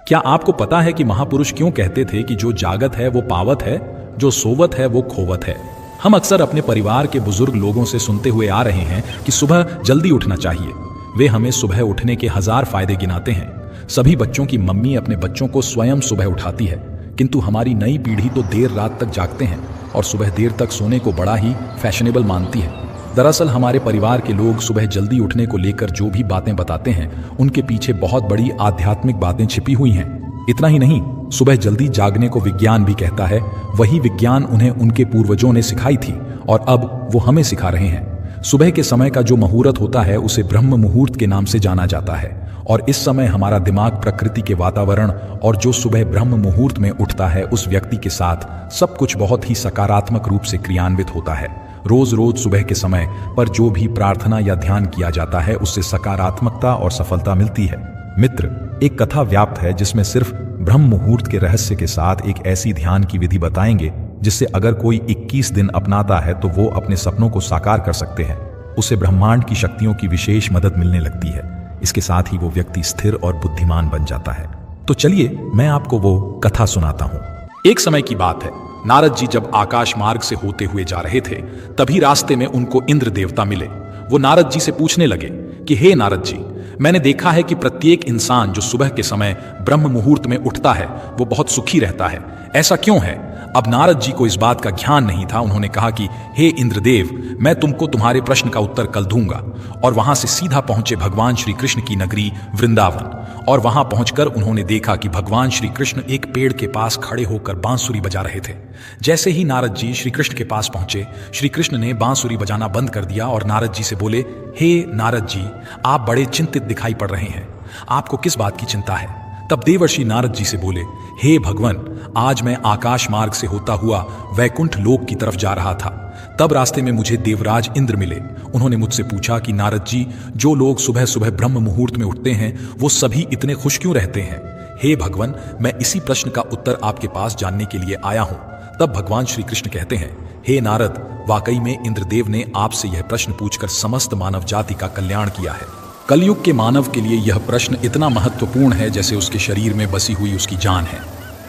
क्या आपको पता है कि महापुरुष क्यों कहते थे कि जो जागत है वो पावत है, जो सोवत है वो खोवत है? हम अक्सर अपने परिवार के बुजुर्ग लोगों से सुनते हुए आ रहे हैं कि सुबह जल्दी उठना चाहिए। वे हमें सुबह उठने के 1000 फायदे गिनाते हैं। सभी बच्चों की मम्मी अपने बच्चों को स्वयं सुबह उठाती है, किंतु हमारी नई पीढ़ी तो देर रात तक जागते हैं और सुबह देर तक सोने को बड़ा ही फैशनेबल मानती है। दरअसल हमारे परिवार के लोग सुबह जल्दी उठने को लेकर जो भी बातें बताते हैं, उनके पीछे बहुत बड़ी आध्यात्मिक बातें छिपी हुई हैं। इतना ही नहीं, सुबह जल्दी जागने को विज्ञान भी कहता है। वही विज्ञान उन्हें उनके पूर्वजों ने सिखाई थी और अब वो हमें सिखा रहे हैं। सुबह के समय का जो मुहूर्त होता है उसे ब्रह्म मुहूर्त के नाम से जाना जाता है और इस समय हमारा दिमाग प्रकृति के वातावरण और जो सुबह ब्रह्म मुहूर्त में उठता है उस व्यक्ति के साथ सब कुछ बहुत ही सकारात्मक रूप से क्रियान्वित होता है। रोज रोज सुबह के समय पर जो भी प्रार्थना या ध्यान किया जाता है उससे सकारात्मकता और सफलता मिलती है। मित्र, एक कथा व्याप्त है जिसमें सिर्फ ब्रह्म मुहूर्त के रहस्य के साथ एक ऐसी ध्यान की विधि बताएंगे जिससे अगर कोई 21 दिन अपनाता है तो वो अपने सपनों को साकार कर सकते हैं। उसे ब्रह्मांड की शक्तियों की विशेष मदद मिलने लगती है। इसके साथ ही वो व्यक्ति स्थिर और बुद्धिमान बन जाता है। तो चलिए मैं आपको वो कथा सुनाता हूं। एक समय की बात है, नारद जी जब आकाश मार्ग से होते हुए जा रहे थे, तभी रास्ते में उनको इंद्र देवता मिले। वो नारद जी से पूछने लगे कि हे नारद जी, मैंने देखा है कि प्रत्येक इंसान जो सुबह के समय ब्रह्म मुहूर्त में उठता है वो बहुत सुखी रहता है, ऐसा क्यों है? अब नारद जी को इस बात का ज्ञान नहीं था। उन्होंने कहा कि हे इंद्रदेव, मैं तुमको तुम्हारे प्रश्न का उत्तर कल दूंगा। और वहां से सीधा पहुंचे भगवान श्री कृष्ण की नगरी वृंदावन। और वहां पहुंचकर उन्होंने देखा कि भगवान श्री कृष्ण एक पेड़ के पास खड़े होकर बांसुरी बजा रहे थे। जैसे ही नारद जी श्री कृष्ण के पास पहुंचे, श्री कृष्ण ने बांसुरी बजाना बंद कर दिया और नारद जी से बोले, हे नारद जी, आप बड़े चिंतित दिखाई पड़ रहे हैं, आपको किस बात की चिंता है? तब देवर्षि नारद जी से बोले, हे भगवान, आज मैं आकाश मार्ग से होता हुआ वैकुंठ लोक की तरफ जा रहा था। तब रास्ते में मुझे देवराज इंद्र मिले। उन्होंने मुझसे पूछा कि नारद जी, जो लोग सुबह सुबह ब्रह्म मुहूर्त में उठते हैं वो सभी इतने खुश क्यों रहते हैं? हे भगवान, मैं इसी प्रश्न का उत्तर आपके पास जानने के लिए आया हूं। तब भगवान श्री कृष्ण कहते हैं, हे नारद, वाकई में इंद्रदेव ने आपसे यह प्रश्न पूछकर समस्त मानव जाति का कल्याण किया है। कलयुग के मानव के लिए यह प्रश्न इतना महत्वपूर्ण है जैसे उसके शरीर में बसी हुई उसकी जान है।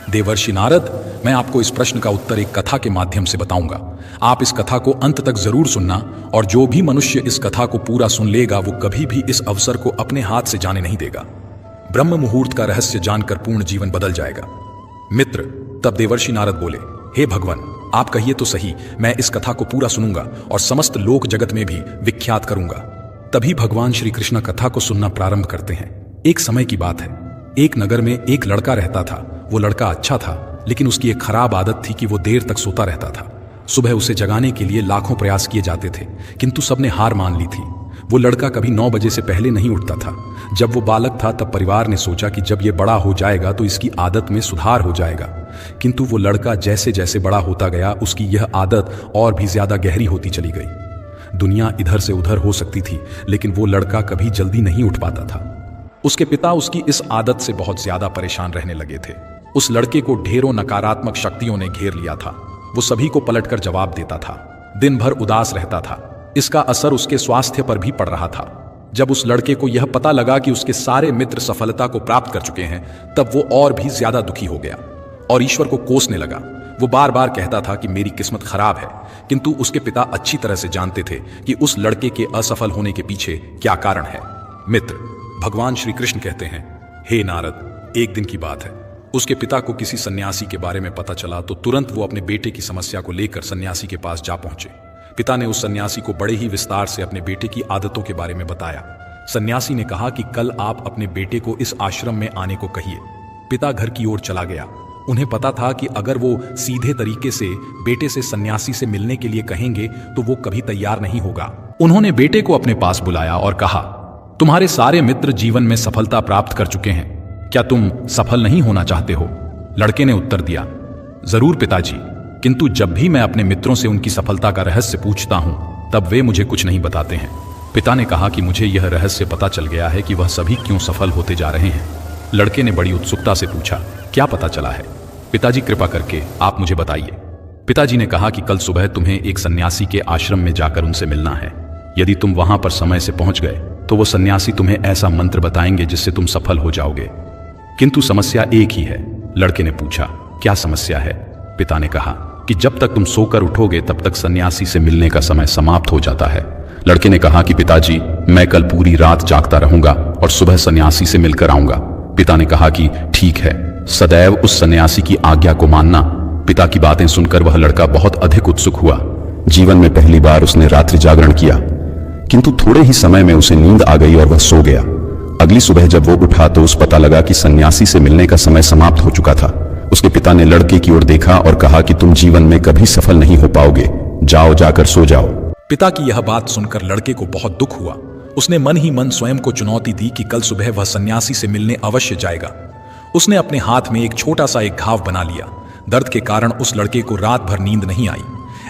देवर्षि नारद, मैं आपको इस प्रश्न का उत्तर एक कथा के माध्यम से बताऊंगा। आप इस कथा को अंत तक जरूर सुनना और जो भी मनुष्य इस कथा को पूरा सुन लेगा वो कभी भी इस अवसर को अपने हाथ से जाने नहीं देगा। ब्रह्म मुहूर्त का रहस्य जानकर पूर्ण जीवन बदल जाएगा। मित्र, तब देवर्षि नारद बोले, हे भगवान, आप कहिए तो सही, मैं इस कथा को पूरा सुनूंगा और समस्त लोक जगत में भी विख्यात करूंगा। तभी भगवान श्री कृष्ण कथा को सुनना प्रारंभ करते हैं। एक समय की बात है, एक नगर में एक लड़का रहता था। वो लड़का अच्छा था, लेकिन उसकी एक खराब आदत थी कि वो देर तक सोता रहता था। सुबह उसे जगाने के लिए लाखों प्रयास किए जाते थे, किंतु सबने हार मान ली थी। वो लड़का कभी 9 बजे से पहले नहीं उठता था। जब वो बालक था तब परिवार ने सोचा कि जब ये बड़ा हो जाएगा तो इसकी आदत में सुधार हो जाएगा, किंतु वो लड़का जैसे जैसे बड़ा होता गया उसकी यह आदत और भी ज्यादा गहरी होती चली गई। दुनिया इधर से उधर हो सकती थी, लेकिन वो लड़का कभी जल्दी नहीं उठ पाता था। उसके पिता उसकी इस आदत से बहुत ज्यादा परेशान रहने लगे थे। उस लड़के को ढेरों नकारात्मक शक्तियों ने घेर लिया था। वो सभी को पलटकर जवाब देता था, दिन भर उदास रहता था। इसका असर उसके स्वास्थ्य पर भी पड़ रहा था। जब उस लड़के को यह पता लगा कि उसके सारे मित्र सफलता को प्राप्त कर चुके हैं, तब वो और भी ज्यादा दुखी हो गया और ईश्वर को कोसने लगा। वो बार बार कहता था कि मेरी किस्मत खराब है, किंतु उसके पिता अच्छी तरह से जानते थे कि उस लड़के के असफल होने के पीछे क्या कारण है। मित्र, भगवान श्री कृष्ण कहते हैं, हे नारद, एक दिन की बात है, उसके पिता को किसी सन्यासी के बारे में पता चला तो तुरंत वो अपने बेटे की समस्या को लेकर सन्यासी के पास जा पहुंचे। पिता ने उस सन्यासी को बड़े ही विस्तार से अपने बेटे की आदतों के बारे में बताया। सन्यासी ने कहा कि कल आप अपने बेटे को इस आश्रम में आने को कहिए। पिता घर की ओर चला गया। उन्हें पता था कि अगर वो सीधे तरीके से बेटे से सन्यासी से मिलने के लिए कहेंगे तो वो कभी तैयार नहीं होगा। उन्होंने बेटे को अपने पास बुलाया और कहा, तुम्हारे सारे मित्र जीवन में सफलता प्राप्त कर चुके हैं, क्या तुम सफल नहीं होना चाहते हो? लड़के ने उत्तर दिया, जरूर पिताजी, किंतु जब भी मैं अपने मित्रों से उनकी सफलता का रहस्य पूछता हूं तब वे मुझे कुछ नहीं बताते हैं। पिता ने कहा कि मुझे यह रहस्य पता चल गया है कि वह सभी क्यों सफल होते जा रहे हैं। लड़के ने बड़ी उत्सुकता से पूछा, क्या पता चला है? पिताजी, कृपा करके आप मुझे बताइए। पिताजी ने कहा कि कल सुबह तुम्हें एक सन्यासी के आश्रम में जाकर उनसे मिलना है। यदि तुम वहां पर समय से पहुंच गए तो वो सन्यासी तुम्हें ऐसा मंत्र बताएंगे जिससे तुम सफल हो जाओगे। किंतु समस्या एक ही है। लड़के ने पूछा, क्या समस्या है? पिता ने कहा कि जब तक तुम सोकर उठोगे तब तक सन्यासी से मिलने का समय समाप्त हो जाता है। लड़के ने कहा कि पिताजी, मैं कल पूरी रात जागता रहूंगा और सुबह सन्यासी से मिलकर आऊंगा। पिता ने कहा कि ठीक है, सदैव उस सन्यासी की आज्ञा को मानना। पिता की बातें सुनकर वह लड़का बहुत अधिक उत्सुक हुआ। जीवन में पहली बार उसने रात्रि जागरण किया, किंतु थोड़े ही समय में उसे नींद आ गई और वह सो गया। अगली सुबह जब वो उठा तो उस पता लगा कि सन्यासी से मिलने का समय समाप्त हो चुका था। उसके पिता ने लड़के की ओर देखा और कहा कि तुम जीवन में कभी सफल नहीं हो पाओगे, जाओ जाकर सो जाओ। पिता की यह बात सुनकर लड़के को बहुत दुख हुआ। उसने मन ही मन स्वयं को चुनौती दी कि कल सुबह वह सन्यासी से मिलने अवश्य जाएगा। उसने अपने हाथ में एक छोटा सा एक घाव बना लिया। दर्द के कारण उस लड़के को रात भर नींद नहीं आई।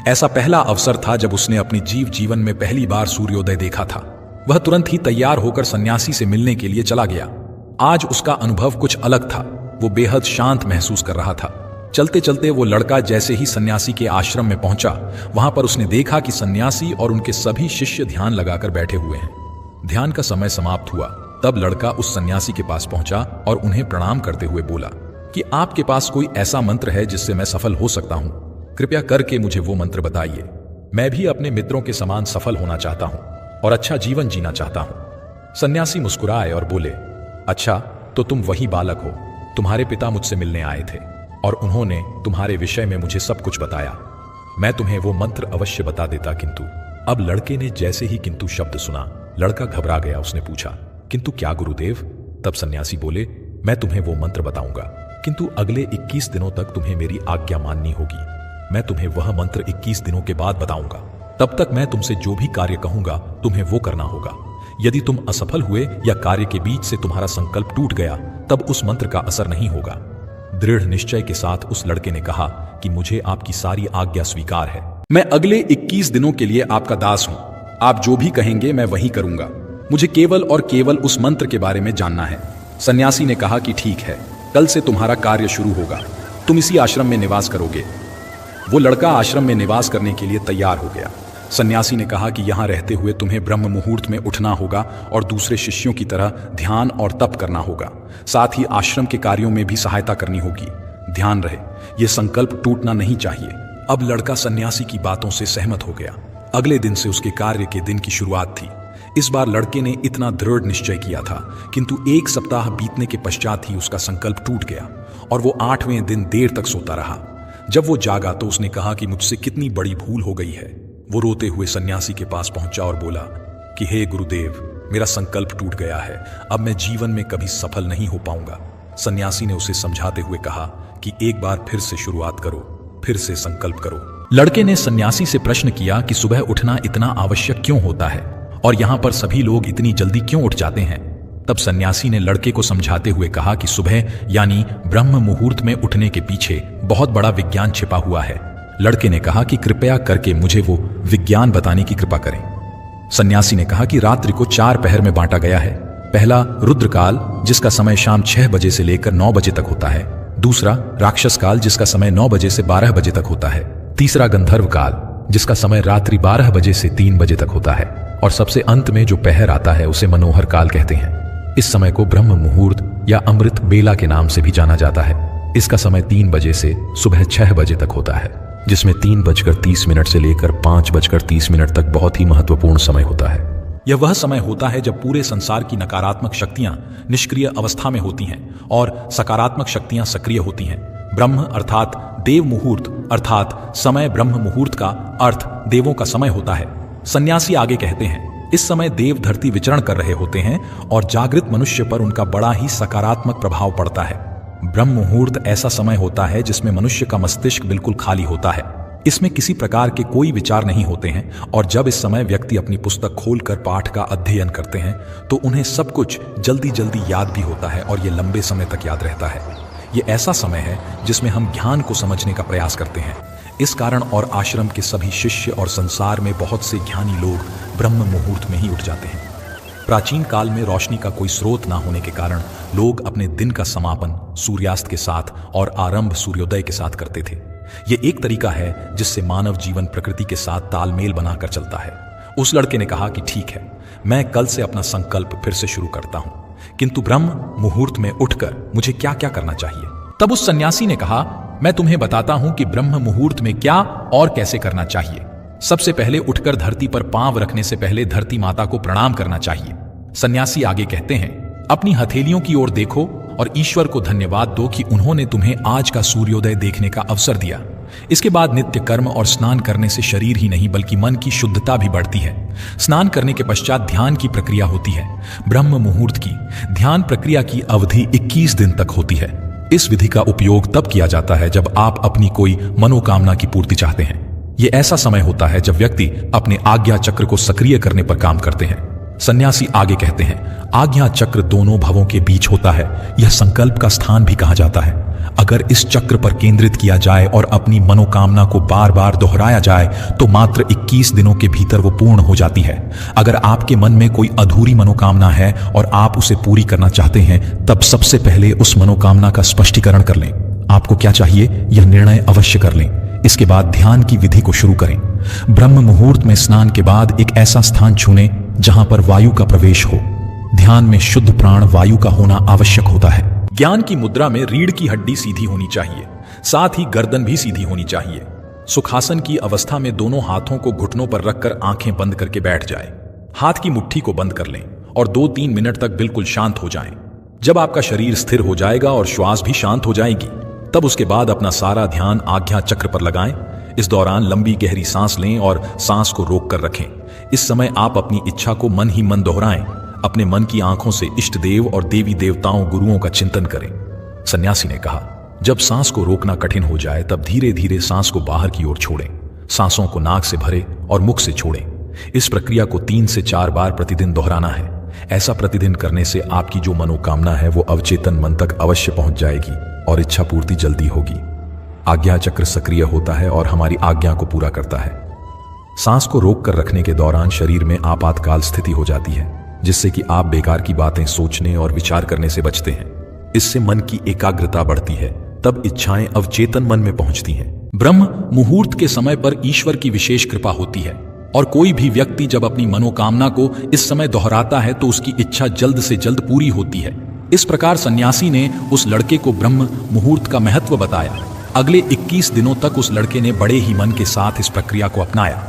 ऐसा पहला अवसर था जब उसने अपने जीवन में पहली बार सूर्योदय देखा था। वह तुरंत ही तैयार होकर सन्यासी से मिलने के लिए चला गया। आज उसका अनुभव कुछ अलग था। वो बेहद शांत महसूस कर रहा था। चलते चलते वो लड़का जैसे ही सन्यासी के आश्रम में पहुंचा, वहां पर उसने देखा कि सन्यासी और उनके सभी शिष्य ध्यान लगाकर बैठे हुए हैं। ध्यान का समय समाप्त हुआ। तब लड़का उस सन्यासी के पास पहुंचा और उन्हें प्रणाम करते हुए बोला कि आपके पास कोई ऐसा मंत्र है जिससे मैं सफल हो सकता हूं? कृपया करके मुझे वो मंत्र बताइए। मैं भी अपने मित्रों के समान सफल होना चाहता हूं और अच्छा जीवन जीना चाहता हूं। सन्यासी मुस्कुराए और बोले, अच्छा, तो तुम वही बालक हो। तुम्हारे पिता मुझसे मिलने आए थे और उन्होंने तुम्हारे विषय में मुझे सब कुछ बताया। मैं तुम्हें वो मंत्र अवश्य बता देता, किंतु। अब लड़के ने जैसे ही किंतु शब्द सुना, लड़का घबरा गया। उसने पूछा, किंतु क्या गुरुदेव? तब सन्यासी बोले, मैं तुम्हें वो मंत्र बताऊंगा, किंतु अगले 21 दिनों तक तुम्हें मेरी आज्ञा माननी होगी। मैं तुम्हें वह मंत्र 21 दिनों के बाद बताऊंगा। तब तक मैं तुमसे जो भी कार्य कहूंगा तुम्हें वो करना होगा। यदि तुम असफल हुए या कार्य के बीच से तुम्हारा संकल्प टूट गया, तब उस मंत्र का असर नहीं होगा। दृढ़ निश्चय के साथ उस लड़के ने कहा कि मुझे आपकी सारी आज्ञा स्वीकार है। मैं अगले 21 दिनों के लिए आपका दास हूं। आप जो भी कहेंगे मैं वही करूंगा। मुझे केवल और केवल उस मंत्र के बारे में जानना है। सन्यासी ने कहा कि ठीक है, कल से तुम्हारा कार्य शुरू होगा। तुम इसी आश्रम में निवास करोगे। वो लड़का आश्रम में निवास करने के लिए तैयार हो गया। सन्यासी ने कहा कि यहां रहते हुए तुम्हें ब्रह्म मुहूर्त में उठना होगा और दूसरे शिष्यों की तरह ध्यान और तप करना होगा। साथ ही आश्रम के कार्यों में भी सहायता करनी होगी। ध्यान रहे, यह संकल्प टूटना नहीं चाहिए। अब लड़का सन्यासी की बातों से सहमत हो गया। अगले दिन से उसके कार्य के दिन की शुरुआत थी। इस बार लड़के ने इतना दृढ़ निश्चय किया था, किंतु 1 सप्ताह बीतने के पश्चात ही उसका संकल्प टूट गया और वो 8वें दिन देर तक सोता रहा। जब वो जागा तो उसने कहा कि मुझसे कितनी बड़ी भूल हो गई है। वो रोते हुए सन्यासी के पास पहुंचा और बोला कि हे गुरुदेव, मेरा संकल्प टूट गया है। अब मैं जीवन में कभी सफल नहीं हो पाऊंगा। सन्यासी ने उसे समझाते हुए कहा कि एक बार फिर से शुरुआत करो, फिर से संकल्प करो। लड़के ने सन्यासी से प्रश्न किया कि सुबह उठना इतना आवश्यक क्यों होता है और यहां पर सभी लोग इतनी जल्दी क्यों उठ जाते हैं। तब सन्यासी ने लड़के को समझाते हुए कहा कि सुबह यानी ब्रह्म मुहूर्त में उठने के पीछे बहुत बड़ा विज्ञान छिपा हुआ है। लड़के ने कहा कि कृपया करके मुझे वो विज्ञान बताने की कृपा करें। सन्यासी ने कहा कि रात्रि को 4 पहर में बांटा गया है। पहला रुद्रकाल, जिसका समय शाम 6 बजे से लेकर 9 बजे तक होता है। दूसरा राक्षस काल, जिसका समय 9 बजे से 12 बजे तक होता है। तीसरा गंधर्व काल, जिसका समय रात्रि 12 बजे से 3 बजे तक होता है। और सबसे अंत में जो पहर आता है उसे मनोहर काल कहते हैं। इस समय को ब्रह्म मुहूर्त या अमृत बेला के नाम से भी जाना जाता है। इसका समय 3 बजे से सुबह 6 बजे तक होता है, जिसमें 3:30 से लेकर 5:30 तक बहुत ही महत्वपूर्ण समय होता है। यह वह समय होता है जब पूरे संसार की नकारात्मक शक्तियां निष्क्रिय अवस्था में होती हैं और सकारात्मक शक्तियां सक्रिय होती हैं। ब्रह्म अर्थात देव मुहूर्त अर्थात समय ब्रह्म मुहूर्त का अर्थ देवों का समय होता है। सन्यासी आगे कहते हैं, इस समय देव धरती विचरण कर रहे होते हैं और जागृत मनुष्य पर उनका बड़ा ही सकारात्मक प्रभाव पड़ता है। ब्रह्म मुहूर्त ऐसा समय होता है जिसमें मनुष्य का मस्तिष्क बिल्कुल खाली होता है। इसमें किसी प्रकार के कोई विचार नहीं होते हैं और जब इस समय व्यक्ति अपनी पुस्तक खोलकर पाठ का अध्ययन करते हैं तो उन्हें सब कुछ जल्दी जल्दी याद भी होता है और ये लंबे समय तक याद रहता है। ये ऐसा समय है जिसमें हम ज्ञान को समझने का प्रयास करते हैं। इस कारण और आश्रम के सभी शिष्य और संसार में बहुत से ज्ञानी लोग ब्रह्म मुहूर्त में ही उठ जाते हैं। प्राचीन काल में रोशनी का कोई स्रोत ना होने के कारण लोग अपने दिन का समापन सूर्यास्त के साथ और आरंभ सूर्योदय के साथ करते थे। यह एक तरीका है जिससे मानव जीवन प्रकृति के साथ तालमेल बनाकर चलता है। उस लड़के ने कहा कि ठीक है, मैं कल से अपना संकल्प फिर से शुरू करता हूं, किंतु ब्रह्म मुहूर्त में उठकर मुझे क्या क्या करना चाहिए? तब उस सन्यासी ने कहा, मैं तुम्हें बताता हूं कि ब्रह्म मुहूर्त में क्या और कैसे करना चाहिए। सबसे पहले उठकर धरती पर पांव रखने से पहले धरती माता को प्रणाम करना चाहिए। सन्यासी आगे कहते हैं, अपनी हथेलियों की ओर देखो और ईश्वर को धन्यवाद दो कि उन्होंने तुम्हें आज का सूर्योदय देखने का अवसर दिया। इसके बाद नित्य कर्म और स्नान करने से शरीर ही नहीं बल्कि मन की शुद्धता भी बढ़ती है। स्नान करने के पश्चात ध्यान की प्रक्रिया होती है। ब्रह्म मुहूर्त की ध्यान प्रक्रिया की अवधि 21 दिन तक होती है। इस विधि का उपयोग तब किया जाता है जब आप अपनी कोई मनोकामना की पूर्ति चाहते हैं। यह ऐसा समय होता है जब व्यक्ति अपने आज्ञा चक्र को सक्रिय करने पर काम करते हैं। सन्यासी आगे कहते हैं, आज्ञा चक्र दोनों भवों के बीच होता है। यह संकल्प का स्थान भी कहा जाता है। अगर इस चक्र पर केंद्रित किया जाए और अपनी मनोकामना को बार बार दोहराया जाए तो मात्र 21 दिनों के भीतर वो पूर्ण हो जाती है। अगर आपके मन में कोई अधूरी मनोकामना है और आप उसे पूरी करना चाहते हैं, तब सबसे पहले उस मनोकामना का स्पष्टीकरण कर लें। आपको क्या चाहिए, यह निर्णय अवश्य कर लें। इसके बाद ध्यान की विधि को शुरू करें। ब्रह्म मुहूर्त में स्नान के बाद एक ऐसा स्थान चुनें जहां पर वायु का प्रवेश हो। ध्यान में शुद्ध प्राण वायु का होना आवश्यक होता है। ज्ञान की मुद्रा में रीढ़ की हड्डी सीधी होनी चाहिए, साथ ही गर्दन भी सीधी होनी चाहिए। सुखासन की अवस्था में दोनों हाथों को घुटनों पर रखकर आंखें बंद करके बैठ जाएं। हाथ की मुट्ठी को बंद कर लें और 2-3 मिनट तक बिल्कुल शांत हो जाएं। जब आपका शरीर स्थिर हो जाएगा और श्वास भी शांत हो जाएगी, तब उसके बाद अपना सारा ध्यान आज्ञा चक्र पर लगाएं। इस दौरान लंबी गहरी सांस लें और सांस को रोक कर रखें। इस समय आप अपनी इच्छा को मन ही मन दोहराएं। अपने मन की आंखों से इष्ट देव और देवी देवताओं गुरुओं का चिंतन करें। सन्यासी ने कहा, जब सांस को रोकना कठिन हो जाए तब धीरे धीरे सांस को बाहर की ओर छोड़ें। सांसों को नाक से भरें और मुख से छोड़ें। इस प्रक्रिया को 3 से 4 बार प्रतिदिन दोहराना है। ऐसा प्रतिदिन करने से आपकी जो मनोकामना है वो अवचेतन मन तक अवश्य पहुंच जाएगी और इच्छा पूर्ति जल्दी होगी। आज्ञा चक्र सक्रिय होता है और हमारी आज्ञा को पूरा करता है। सांस को रोक कर रखने के दौरान शरीर में आपातकाल स्थिति हो जाती है, जिससे कि आप बेकार की बातें सोचने और विचार करने से बचते हैं। इससे मन की एकाग्रता बढ़ती है, तब इच्छाएं अवचेतन मन में पहुंचती हैं। ब्रह्म मुहूर्त के समय पर ईश्वर की विशेष कृपा होती है और कोई भी व्यक्ति जब अपनी मनोकामना को इस समय दोहराता है तो उसकी इच्छा जल्द से जल्द पूरी होती है। इस प्रकार सन्यासी ने उस लड़के को ब्रह्म मुहूर्त का महत्व बताया। अगले 21 दिनों तक उस लड़के ने बड़े ही मन के साथ इस प्रक्रिया को अपनाया।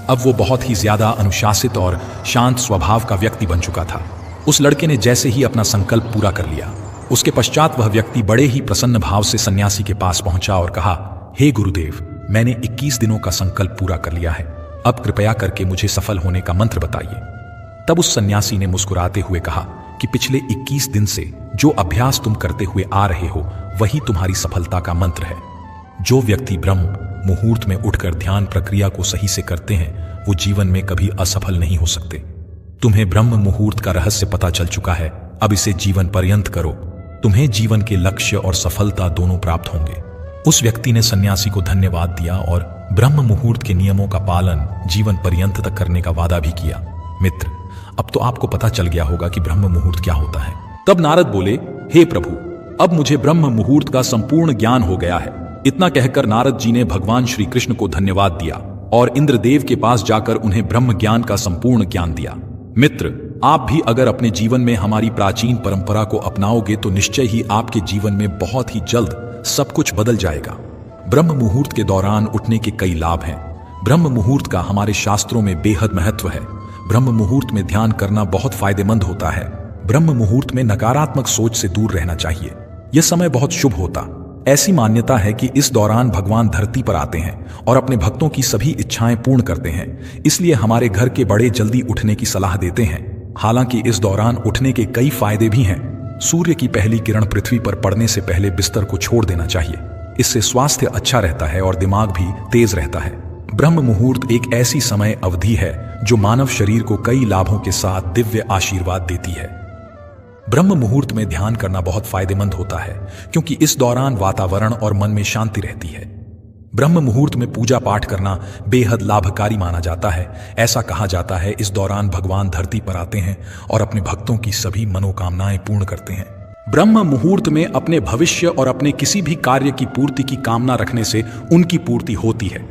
अब वो बहुत ही ज्यादा अनुशासित और शांत स्वभाव का व्यक्ति बन चुका था। उस लड़के ने जैसे ही अपना संकल्प पूरा कर लिया, उसके पश्चात वह व्यक्ति बड़े ही प्रसन्न भाव से सन्यासी के पास पहुंचा और कहा, हे गुरुदेव, मैंने 21 दिनों का संकल्प पूरा कर लिया है। अब कृपया करके मुझे सफल होने का मंत्र बताइए। तब उस सन्यासी ने मुस्कुराते हुए कहा कि पिछले 21 दिन से जो अभ्यास तुम करते हुए आ रहे हो वही तुम्हारी सफलता का मंत्र है। जो व्यक्ति ब्रह्म मुहूर्त में उठकर ध्यान प्रक्रिया को सही से करते हैं वो जीवन में कभी असफल नहीं हो सकते। तुम्हें ब्रह्म मुहूर्त का रहस्य पता चल चुका है, अब इसे जीवन पर्यंत करो। तुम्हें जीवन के लक्ष्य और सफलता दोनों प्राप्त होंगे। उस व्यक्ति ने सन्यासी को धन्यवाद दिया और ब्रह्म मुहूर्त के नियमों का पालन जीवन पर्यंत तक करने का वादा भी किया। मित्र, अब तो आपको पता चल गया होगा कि ब्रह्म मुहूर्त क्या होता है। तब नारद बोले, हे प्रभु, अब मुझे ब्रह्म मुहूर्त का संपूर्ण ज्ञान हो गया है। इतना कहकर नारद जी ने भगवान श्री कृष्ण को धन्यवाद दिया और इंद्रदेव के पास जाकर उन्हें ब्रह्म ज्ञान का संपूर्ण ज्ञान दिया। मित्र, आप भी अगर अपने जीवन में हमारी प्राचीन परंपरा को अपनाओगे तो निश्चय ही आपके जीवन में बहुत ही जल्द सब कुछ बदल जाएगा। ब्रह्म मुहूर्त के दौरान उठने के कई लाभ हैं। ब्रह्म मुहूर्त का हमारे शास्त्रों में बेहद महत्व है। ब्रह्म मुहूर्त में ध्यान करना बहुत फायदेमंद होता है। ब्रह्म मुहूर्त में नकारात्मक सोच से दूर रहना चाहिए। यह समय बहुत शुभ होता। ऐसी मान्यता है कि इस दौरान भगवान धरती पर आते हैं और अपने भक्तों की सभी इच्छाएं पूर्ण करते हैं। इसलिए हमारे घर के बड़े जल्दी उठने की सलाह देते हैं। हालांकि इस दौरान उठने के कई फायदे भी हैं। सूर्य की पहली किरण पृथ्वी पर पड़ने से पहले बिस्तर को छोड़ देना चाहिए। इससे स्वास्थ्य अच्छा रहता है और दिमाग भी तेज रहता है। ब्रह्म मुहूर्त एक ऐसी समय अवधि है जो मानव शरीर को कई लाभों के साथ दिव्य आशीर्वाद देती है। ब्रह्म मुहूर्त में ध्यान करना बहुत फायदेमंद होता है क्योंकि इस दौरान वातावरण और मन में शांति रहती है। ब्रह्म मुहूर्त में पूजा पाठ करना बेहद लाभकारी माना जाता है। ऐसा कहा जाता है इस दौरान भगवान धरती पर आते हैं और अपने भक्तों की सभी मनोकामनाएं पूर्ण करते हैं। ब्रह्म मुहूर्त में अपने भविष्य और अपने किसी भी कार्य की पूर्ति की कामना रखने से उनकी पूर्ति होती है।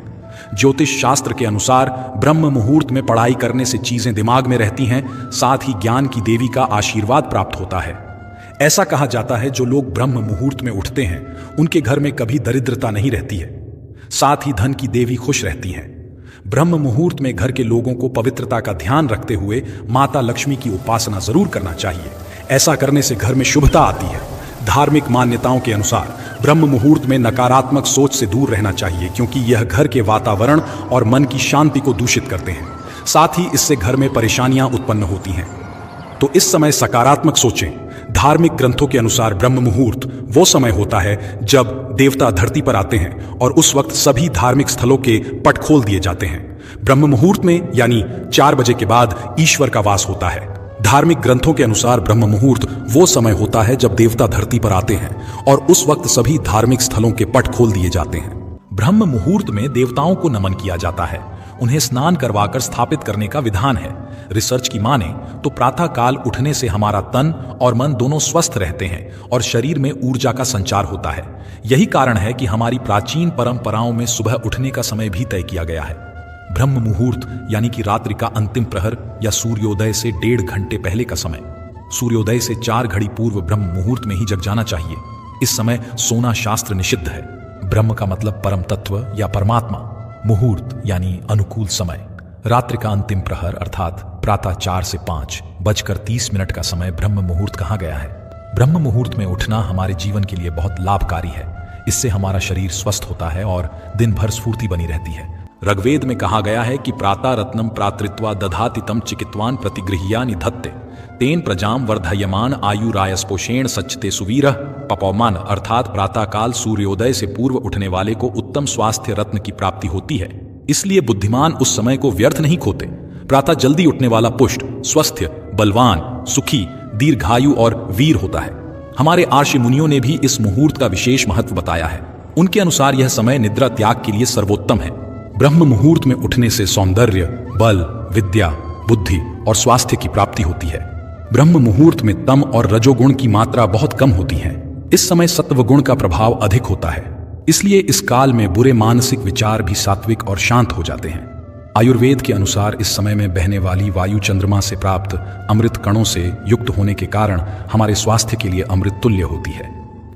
ज्योतिष शास्त्र के अनुसार ब्रह्म मुहूर्त में पढ़ाई करने से चीजें दिमाग में रहती हैं, साथ ही ज्ञान की देवी का आशीर्वाद प्राप्त होता है। ऐसा कहा जाता है जो लोग ब्रह्म मुहूर्त में उठते हैं उनके घर में कभी दरिद्रता नहीं रहती है, साथ ही धन की देवी खुश रहती हैं। ब्रह्म मुहूर्त में घर के लोगों को पवित्रता का ध्यान रखते हुए माता लक्ष्मी की उपासना जरूर करना चाहिए। ऐसा करने से घर में शुभता आती है। धार्मिक मान्यताओं के अनुसार ब्रह्म मुहूर्त में नकारात्मक सोच से दूर रहना चाहिए, क्योंकि यह घर के वातावरण और मन की शांति को दूषित करते हैं। साथ ही इससे घर में परेशानियां उत्पन्न होती हैं। तो इस समय सकारात्मक सोचें। धार्मिक ग्रंथों के अनुसार ब्रह्म मुहूर्त वो समय होता है जब देवता धरती पर आते हैं और उस वक्त सभी धार्मिक स्थलों के पट खोल दिए जाते हैं। ब्रह्म मुहूर्त में यानी 4 बजे के बाद ईश्वर का वास होता है। धार्मिक ग्रंथों के अनुसार ब्रह्म मुहूर्त वो समय होता है जब देवता धरती पर आते हैं और उस वक्त सभी धार्मिक स्थलों के पट खोल दिए जाते हैं। ब्रह्म मुहूर्त में देवताओं को नमन किया जाता है। उन्हें स्नान करवाकर स्थापित करने का विधान है। रिसर्च की माने तो प्रातः काल उठने से हमारा तन और मन दोनों स्वस्थ रहते हैं और शरीर में ऊर्जा का संचार होता है। यही कारण है कि हमारी प्राचीन परंपराओं में सुबह उठने का समय भी तय किया गया है। ब्रह्म मुहूर्त यानी कि रात्रि का अंतिम प्रहर या सूर्योदय से 1.5 घंटे पहले का समय। सूर्योदय से 4 घड़ी पूर्व ब्रह्म मुहूर्त में ही जग जाना चाहिए। इस समय सोना शास्त्र निषिद्ध है। ब्रह्म का मतलब परम तत्व या परमात्मा। मुहूर्त यानी अनुकूल समय। रात्रि का अंतिम प्रहर अर्थात प्रातः 4 से 5:30 का समय ब्रह्म मुहूर्त कहा गया है। ब्रह्म मुहूर्त में उठना हमारे जीवन के लिए बहुत लाभकारी है। इससे हमारा शरीर स्वस्थ होता है और दिन भर स्फूर्ति बनी रहती है। ऋग्वेद में कहा गया है कि प्रातः रत्नम प्रातृत्वा दधाति तम चिकित्वान प्रतिगृह्या निधत्ते तेन प्रजाम वर्धयमान आयुरायस्पोषेण सच्चते सुवीरः पपौमान, अर्थात प्रातःकाल सूर्योदय से पूर्व उठने वाले को उत्तम स्वास्थ्य रत्न की प्राप्ति होती है। इसलिए बुद्धिमान उस समय को व्यर्थ नहीं खोते। प्रातः जल्दी उठने वाला पुष्ट, स्वस्थ्य, बलवान, सुखी, दीर्घायु और वीर होता है। हमारे आर्षि मुनियों ने भी इस मुहूर्त का विशेष महत्व बताया है। उनके अनुसार यह समय निद्रा त्याग के लिए सर्वोत्तम है। ब्रह्म मुहूर्त में उठने से सौंदर्य, बल, विद्या, बुद्धि और स्वास्थ्य की प्राप्ति होती है। ब्रह्म मुहूर्त में तम और रजोगुण की मात्रा बहुत कम होती है। इस समय सत्व गुण का प्रभाव अधिक होता है। इसलिए इस काल में बुरे मानसिक विचार भी सात्विक और शांत हो जाते हैं। आयुर्वेद के अनुसार इस समय में बहने वाली वायु चंद्रमा से प्राप्त अमृत कणों से युक्त होने के कारण हमारे स्वास्थ्य के लिए अमृत तुल्य होती है।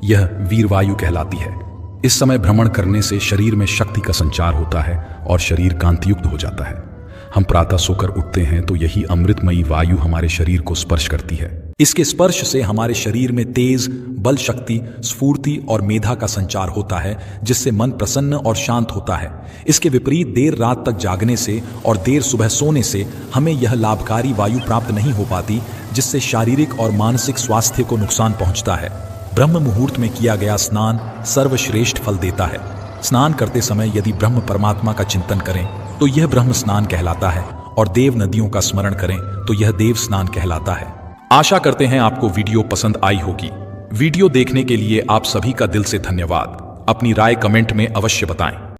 यह वीर वायु कहलाती है। इस समय भ्रमण करने से शरीर में शक्ति का संचार होता है और शरीर कांतियुक्त हो जाता है। हम प्रातः सोकर उठते हैं तो यही अमृतमयी वायु हमारे शरीर को स्पर्श करती है। इसके स्पर्श से हमारे शरीर में तेज, बल शक्ति, स्फूर्ति और मेधा का संचार होता है, जिससे मन प्रसन्न और शांत होता है। इसके विपरीत देर रात तक जागने से और देर सुबह सोने से हमें यह लाभकारी वायु प्राप्त नहीं हो पाती, जिससे शारीरिक और मानसिक स्वास्थ्य को नुकसान पहुंचता है। ब्रह्म मुहूर्त में किया गया स्नान सर्वश्रेष्ठ फल देता है। स्नान करते समय यदि ब्रह्म परमात्मा का चिंतन करें तो यह ब्रह्म स्नान कहलाता है और देव नदियों का स्मरण करें तो यह देव स्नान कहलाता है। आशा करते हैं आपको वीडियो पसंद आई होगी। वीडियो देखने के लिए आप सभी का दिल से धन्यवाद। अपनी राय कमेंट में अवश्य बताएं।